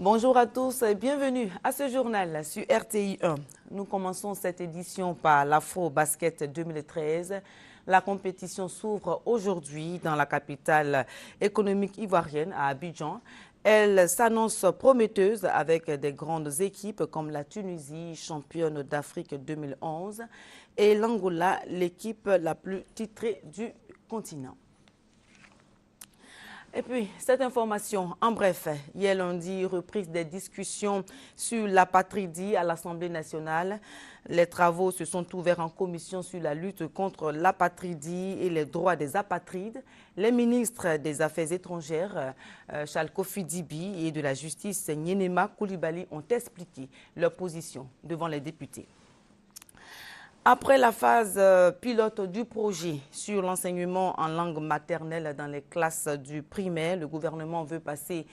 Bonjour à tous et bienvenue à ce journal sur RTI 1. Nous commençons cette édition par l'Afro Basket 2013. La compétition s'ouvre aujourd'hui dans la capitale économique ivoirienne à Abidjan. Elle s'annonce prometteuse avec des grandes équipes comme la Tunisie, championne d'Afrique 2011, et l'Angola, l'équipe la plus titrée du continent. Et puis, cette information, en bref, hier lundi, reprise des discussions sur l'apatridie à l'Assemblée nationale. Les travaux se sont ouverts en commission sur la lutte contre l'apatridie et les droits des apatrides. Les ministres des Affaires étrangères, Charles Kofi Dibi, et de la Justice, Nyenema Koulibaly, ont expliqué leur position devant les députés. Après la phase pilote du projet sur l'enseignement en langue maternelle dans les classes du primaire, le gouvernement veut passer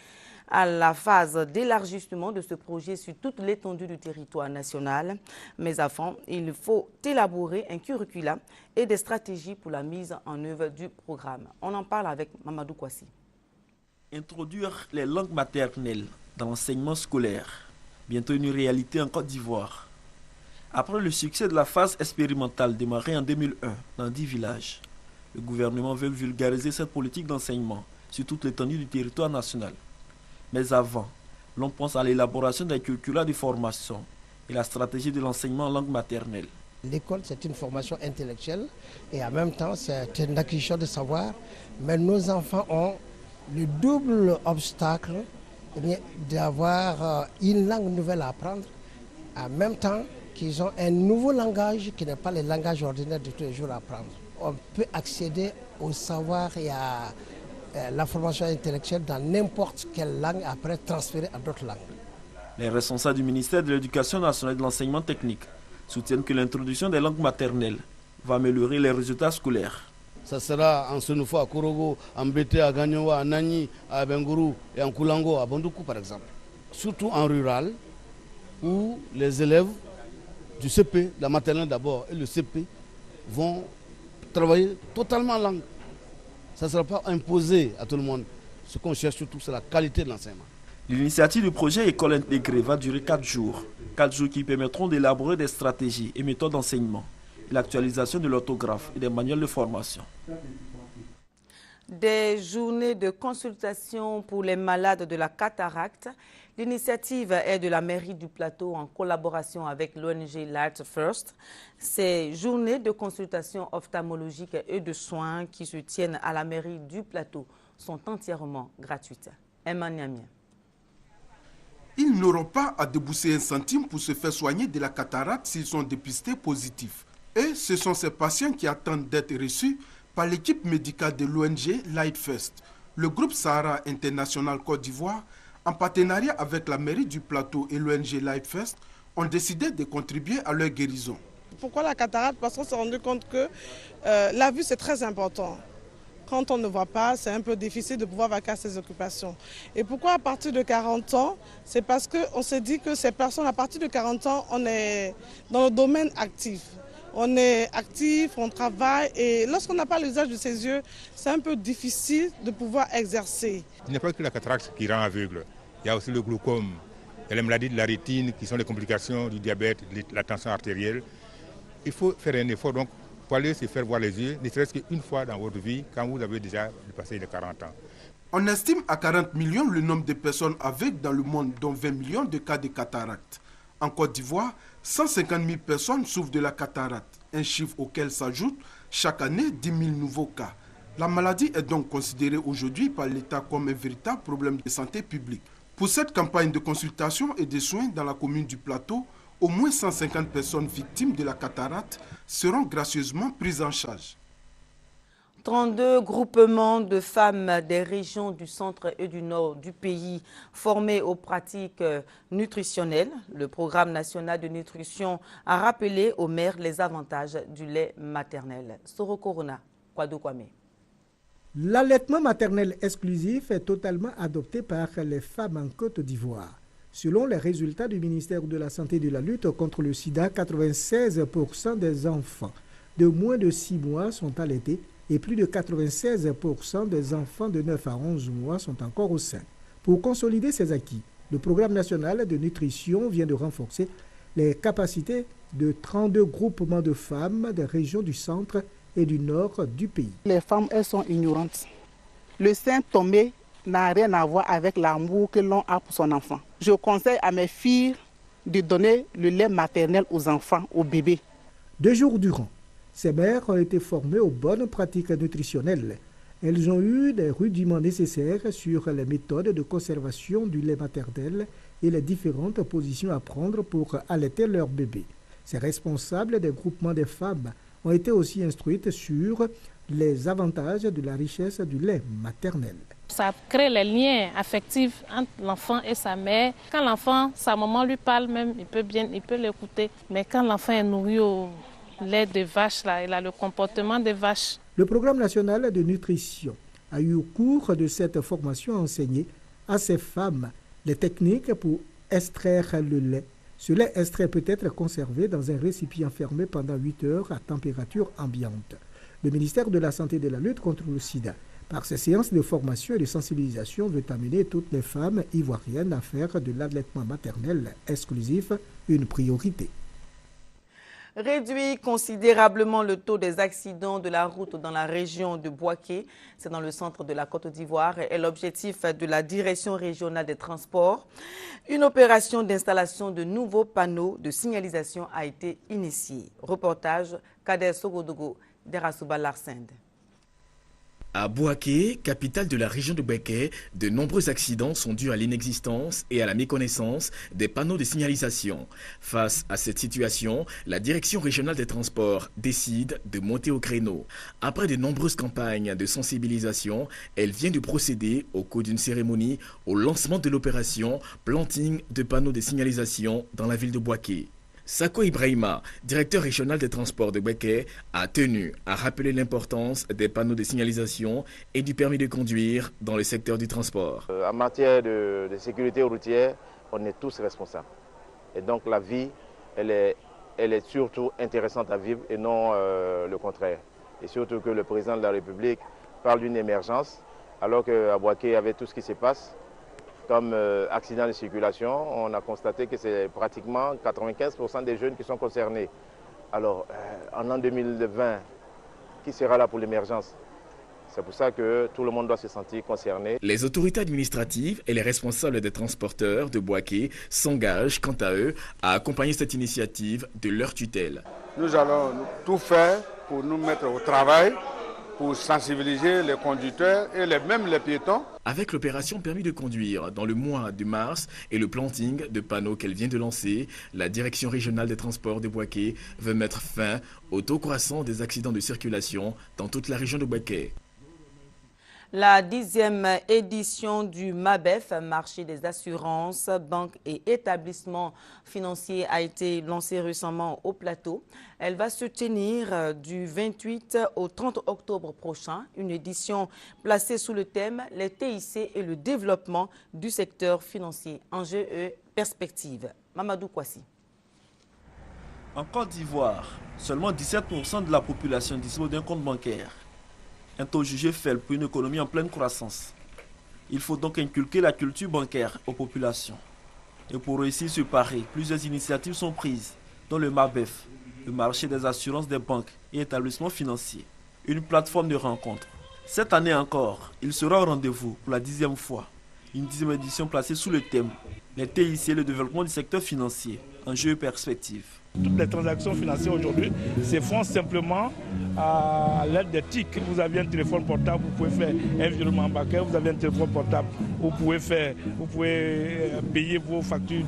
à la phase d'élargissement de ce projet sur toute l'étendue du territoire national. Mais avant, il faut élaborer un curriculum et des stratégies pour la mise en œuvre du programme. On en parle avec Mamadou Kouassi. Introduire les langues maternelles dans l'enseignement scolaire, bientôt une réalité en Côte d'Ivoire. Après le succès de la phase expérimentale démarrée en 2001 dans 10 villages, le gouvernement veut vulgariser cette politique d'enseignement sur toute l'étendue du territoire national. Mais avant, l'on pense à l'élaboration des curricula de formation et la stratégie de l'enseignement en langue maternelle. L'école, c'est une formation intellectuelle et en même temps, c'est une acquisition de savoir. Mais nos enfants ont le double obstacle d'avoir une langue nouvelle à apprendre en même temps qu'ils ont un nouveau langage qui n'est pas le langage ordinaire de tous les jours à apprendre. On peut accéder au savoir et à la formation intellectuelle dans n'importe quelle langue, après transférer à d'autres langues. Les responsables du ministère de l'Éducation nationale et de l'enseignement technique soutiennent que l'introduction des langues maternelles va améliorer les résultats scolaires. Ça sera en Senufo, à Korogo, en Bété, à Gagnoua, à Nani, à Bengourou et en Koulango, à Bandoukou par exemple. Surtout en rural, où les élèves du CP, la maternelle d'abord, et le CP vont travailler totalement en langue. Ça ne sera pas imposé à tout le monde. Ce qu'on cherche surtout, c'est la qualité de l'enseignement. L'initiative du projet École intégrée va durer 4 jours. 4 jours qui permettront d'élaborer des stratégies et méthodes d'enseignement, et l'actualisation de l'orthographe et des manuels de formation. Des journées de consultation pour les malades de la cataracte. L'initiative est de la mairie du Plateau en collaboration avec l'ONG Light First. Ces journées de consultation ophtalmologique et de soins qui se tiennent à la mairie du Plateau sont entièrement gratuites. Emma Niamien. Ils n'auront pas à débourser un centime pour se faire soigner de la cataracte s'ils sont dépistés positifs. Et ce sont ces patients qui attendent d'être reçus par l'équipe médicale de l'ONG Light First. Le groupe Sahara International Côte d'Ivoire, en partenariat avec la mairie du Plateau et l'ONG Light First, ont décidé de contribuer à leur guérison. Pourquoi la cataracte? Parce qu'on s'est rendu compte que la vue, c'est très important. Quand on ne voit pas, c'est un peu difficile de pouvoir vaquer à ses occupations. Et pourquoi à partir de 40 ans? C'est parce qu'on s'est dit que ces personnes, à partir de 40 ans, on est dans le domaine actif. On est actif, on travaille et lorsqu'on n'a pas l'usage de ses yeux, c'est un peu difficile de pouvoir exercer. Il n'y a pas que la cataracte qui rend aveugle. Il y a aussi le glaucome, il y a les maladies de la rétine qui sont les complications du diabète, de la tension artérielle. Il faut faire un effort donc pour aller se faire voir les yeux, ne serait-ce qu'une fois dans votre vie quand vous avez déjà dépassé les 40 ans. On estime à 40 millions le nombre de personnes aveugles dans le monde, dont 20 millions de cas de cataracte. En Côte d'Ivoire, 150 000 personnes souffrent de la cataracte, un chiffre auquel s'ajoutent chaque année 10 000 nouveaux cas. La maladie est donc considérée aujourd'hui par l'État comme un véritable problème de santé publique. Pour cette campagne de consultation et de soins dans la commune du Plateau, au moins 150 personnes victimes de la cataracte seront gracieusement prises en charge. 32 groupements de femmes des régions du centre et du nord du pays formés aux pratiques nutritionnelles. Le programme national de nutrition a rappelé aux mères les avantages du lait maternel. Soro Corona, Kwadou Kwame. L'allaitement maternel exclusif est totalement adopté par les femmes en Côte d'Ivoire. Selon les résultats du ministère de la Santé et de la lutte contre le sida, 96% des enfants de moins de 6 mois sont allaités et plus de 96% des enfants de 9 à 11 mois sont encore au sein. Pour consolider ces acquis, Le programme national de nutrition vient de renforcer les capacités de 32 groupements de femmes des régions du centre et du nord du pays. Les femmes, elles sont ignorantes. Le sein tombé n'a rien à voir avec l'amour que l'on a pour son enfant. Je conseille à mes filles de donner le lait maternel aux enfants, aux bébés. 2 jours durant, ces mères ont été formées aux bonnes pratiques nutritionnelles. Elles ont eu des rudiments nécessaires sur les méthodes de conservation du lait maternel et les différentes positions à prendre pour allaiter leur bébé. Ces responsables des groupements des femmes ont été aussi instruites sur les avantages de la richesse du lait maternel. Ça crée les liens affectifs entre l'enfant et sa mère. Quand l'enfant, sa maman lui parle même, il peut l'écouter. Mais quand l'enfant est nourri au lait de vache, là, il a le comportement des vaches. Le programme national de nutrition a eu au cours de cette formation enseigné à ces femmes les techniques pour extraire le lait. Ce lait extrait peut être conservé dans un récipient fermé pendant 8 heures à température ambiante. Le ministère de la Santé et de la lutte contre le sida, par ces séances de formation et de sensibilisation, veut amener toutes les femmes ivoiriennes à faire de l'allaitement maternel exclusif une priorité. Réduit considérablement le taux des accidents de la route dans la région de Bouaké, c'est dans le centre de la Côte d'Ivoire, est l'objectif de la Direction régionale des transports. Une opération d'installation de nouveaux panneaux de signalisation a été initiée. Reportage Kader Sogodogo d'Erasouba Larsende. À Bouaké, capitale de la région de Bouaké, de nombreux accidents sont dus à l'inexistence et à la méconnaissance des panneaux de signalisation. Face à cette situation, la Direction régionale des transports décide de monter au créneau. Après de nombreuses campagnes de sensibilisation, elle vient de procéder, au cours d'une cérémonie, au lancement de l'opération planting de panneaux de signalisation dans la ville de Bouaké. Sako Ibrahima, directeur régional des transports de Bouaké, a tenu à rappeler l'importance des panneaux de signalisation et du permis de conduire dans le secteur du transport. En matière de sécurité routière, on est tous responsables. Et donc la vie, elle est surtout intéressante à vivre et non le contraire. Et surtout que le président de la République parle d'une émergence, alors qu'à Bouaké, avec tout ce qui se passe, comme accident de circulation, on a constaté que c'est pratiquement 95% des jeunes qui sont concernés. Alors, en l'an 2020, qui sera là pour l'émergence? C'est pour ça que tout le monde doit se sentir concerné. Les autorités administratives et les responsables des transporteurs de Bouaké s'engagent, quant à eux, à accompagner cette initiative de leur tutelle. Nous allons tout faire pour nous mettre au travail, pour sensibiliser les conducteurs et même les piétons. Avec l'opération permis de conduire dans le mois de mars et le planting de panneaux qu'elle vient de lancer, la Direction régionale des transports de Bouaké veut mettre fin au taux croissant des accidents de circulation dans toute la région de Bouaké. La 10e édition du MABEF, marché des assurances, banques et établissements financiers, a été lancée récemment au plateau. Elle va se tenir du 28 au 30 octobre prochain. Une édition placée sous le thème « Les TIC et le développement du secteur financier. Enjeux et perspectives ». Mamadou Kwasi. En Côte d'Ivoire, seulement 17% de la population dispose d'un compte bancaire. Un taux jugé faible pour une économie en pleine croissance. Il faut donc inculquer la culture bancaire aux populations. Et pour réussir ce pari, plusieurs initiatives sont prises, dont le MABEF, le marché des assurances des banques et établissements financiers, une plateforme de rencontre. Cette année encore, il sera au rendez-vous pour la 10e fois. Une 10e édition placée sous le thème « Les TIC et le développement du secteur financier, enjeux et perspectives ». Toutes les transactions financières aujourd'hui se font simplement à l'aide des TIC. Vous avez un téléphone portable, vous pouvez faire un virement bancaire, vous avez un téléphone portable, vous pouvez payer vos factures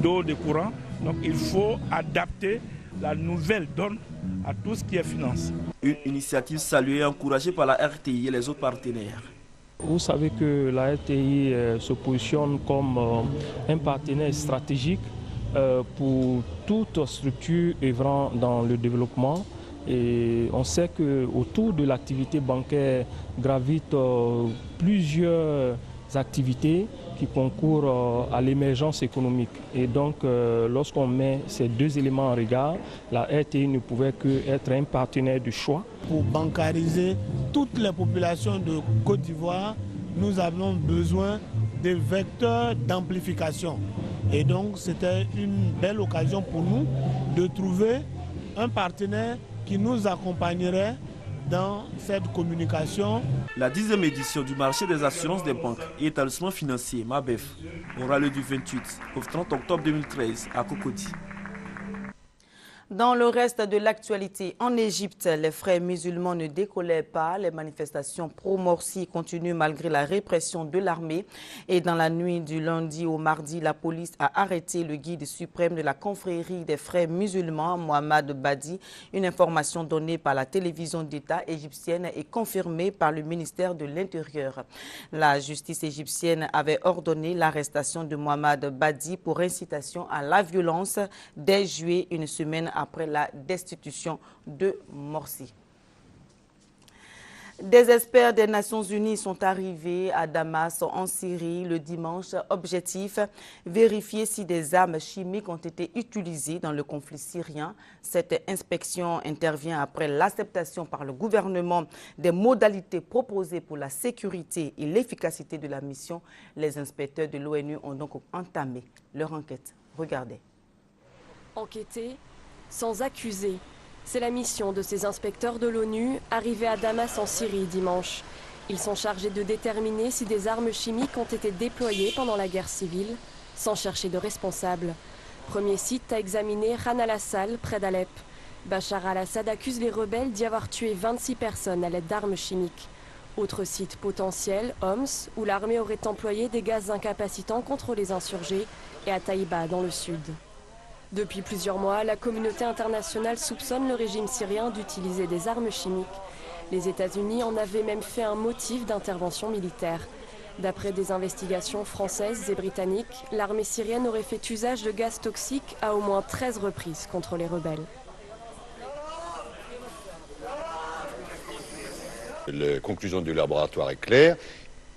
d'eau, de courant. Donc il faut adapter la nouvelle donne à tout ce qui est finance. Une initiative saluée et encouragée par la RTI et les autres partenaires. Vous savez que la RTI se positionne comme un partenaire stratégique pour toute structure œuvrant dans le développement. Et on sait qu'autour de l'activité bancaire gravitent plusieurs activités qui concourent à l'émergence économique. Et donc, lorsqu'on met ces deux éléments en regard, la RTI ne pouvait qu'être un partenaire de choix. Pour bancariser toutes les populations de Côte d'Ivoire, nous avons besoin des vecteurs d'amplification. Et donc c'était une belle occasion pour nous de trouver un partenaire qui nous accompagnerait dans cette communication. La 10e édition du marché des assurances des banques et établissements financiers, MABEF, aura lieu du 28 au 30 octobre 2013 à Cocody. Dans le reste de l'actualité, en Égypte, les frères musulmans ne décollaient pas. Les manifestations pro-Morsi continuent malgré la répression de l'armée. Et dans la nuit du lundi au mardi, la police a arrêté le guide suprême de la confrérie des frères musulmans, Mohamed Badi. Une information donnée par la télévision d'État égyptienne et confirmée par le ministère de l'Intérieur. La justice égyptienne avait ordonné l'arrestation de Mohamed Badi pour incitation à la violence dès juillet, une semaine après la destitution de Morsi. Des experts des Nations Unies sont arrivés à Damas, en Syrie, le dimanche. Objectif, vérifier si des armes chimiques ont été utilisées dans le conflit syrien. Cette inspection intervient après l'acceptation par le gouvernement des modalités proposées pour la sécurité et l'efficacité de la mission. Les inspecteurs de l'ONU ont donc entamé leur enquête. Regardez. Enquêter sans accuser. C'est la mission de ces inspecteurs de l'ONU arrivés à Damas en Syrie dimanche. Ils sont chargés de déterminer si des armes chimiques ont été déployées pendant la guerre civile, sans chercher de responsables. Premier site à examiner, Khan al-Assal, près d'Alep. Bachar al-Assad accuse les rebelles d'y avoir tué 26 personnes à l'aide d'armes chimiques. Autre site potentiel, Homs, où l'armée aurait employé des gaz incapacitants contre les insurgés, et à Taïba, dans le sud. Depuis plusieurs mois, la communauté internationale soupçonne le régime syrien d'utiliser des armes chimiques. Les États-Unis en avaient même fait un motif d'intervention militaire. D'après des investigations françaises et britanniques, l'armée syrienne aurait fait usage de gaz toxiques à au moins 13 reprises contre les rebelles. La conclusion du laboratoire est claire,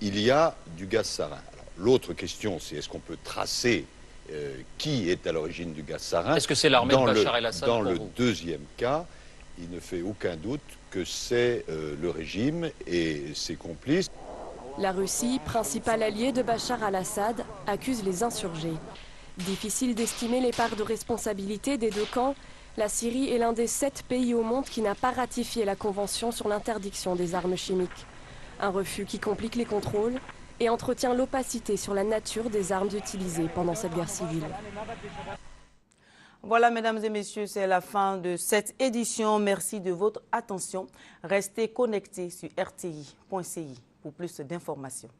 il y a du gaz sarin. L'autre question, c'est est-ce qu'on peut tracer qui est à l'origine du gaz sarin? Est-ce que c'est l'armée de Bachar el-Assad? Dans le deuxième cas, il ne fait aucun doute que c'est le régime et ses complices. La Russie, principal allié de Bachar al-Assad, accuse les insurgés. Difficile d'estimer les parts de responsabilité des deux camps. La Syrie est l'un des 7 pays au monde qui n'a pas ratifié la Convention sur l'interdiction des armes chimiques. Un refus qui complique les contrôles et entretient l'opacité sur la nature des armes utilisées pendant cette guerre civile. Voilà, mesdames et messieurs, c'est la fin de cette édition. Merci de votre attention. Restez connectés sur rti.ci pour plus d'informations.